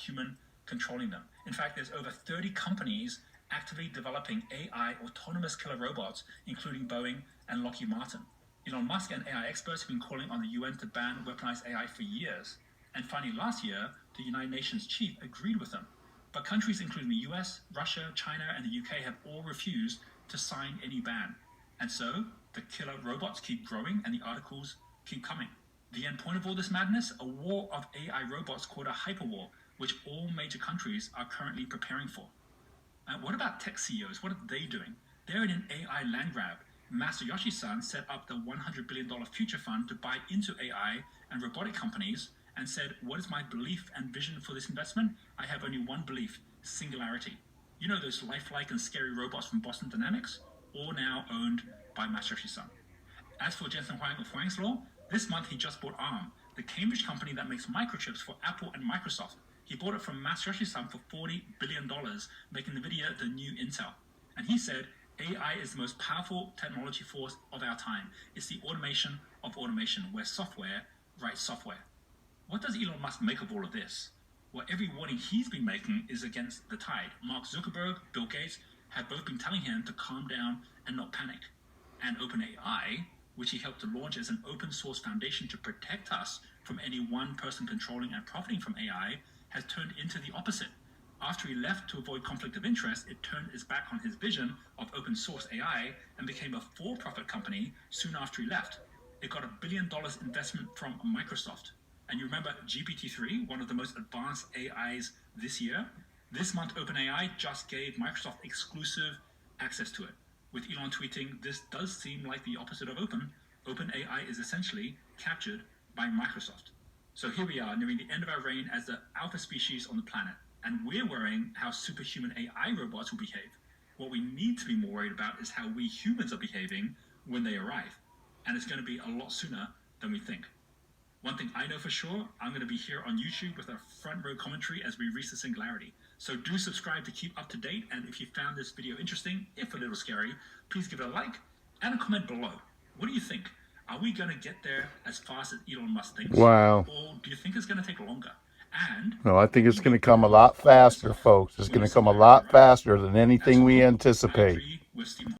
human controlling them. In fact, there's over 30 companies actively developing AI autonomous killer robots, including Boeing and Lockheed Martin. Elon Musk and AI experts have been calling on the UN to ban weaponized AI for years. And finally, last year, the United Nations chief agreed with them. But countries including the US, Russia, China, and the UK have all refused to sign any ban. And so, the killer robots keep growing and the articles keep coming. The end point of all this madness? A war of AI robots called a hyperwar, which all major countries are currently preparing for. And what about tech CEOs? What are they doing? They're in an AI land grab. Masayoshi-san set up the $100 billion future fund to buy into AI and robotic companies and said, what is my belief and vision for this investment? I have only one belief: singularity. You know those lifelike and scary robots from Boston Dynamics? All now owned by Masayoshi-san. As for Jensen Huang of Huang's Law, this month he just bought ARM, the Cambridge company that makes microchips for Apple and Microsoft. He bought it from Masayoshi-san for $40 billion, making NVIDIA the new Intel. And he said, AI is the most powerful technology force of our time. It's the automation of automation, where software writes software. What does Elon Musk make of all of this? Well, every warning he's been making is against the tide. Mark Zuckerberg, Bill Gates have both been telling him to calm down and not panic. And OpenAI, which he helped to launch as an open source foundation to protect us from any one person controlling and profiting from AI, has turned into the opposite. After he left to avoid conflict of interest, it turned its back on his vision of open source AI and became a for-profit company soon after he left. It got $1 billion investment from Microsoft. And you remember GPT-3, one of the most advanced AIs this year? This month, OpenAI just gave Microsoft exclusive access to it. With Elon tweeting, this does seem like the opposite of open. OpenAI is essentially captured by Microsoft. So here we are, nearing the end of our reign as the alpha species on the planet. And we're worrying how superhuman AI robots will behave. What we need to be more worried about is how we humans are behaving when they arrive. And it's going to be a lot sooner than we think. One thing I know for sure, I'm going to be here on YouTube with a front row commentary as we reach the singularity. So do subscribe to keep up to date. And if you found this video interesting, if a little scary, please give it a like and a comment below. What do you think? Are we going to get there as fast as Elon Musk thinks? Wow. Or do you think it's going to take longer? And no, I think it's going to come a lot faster, folks. It's going to come a lot faster than anything we anticipate.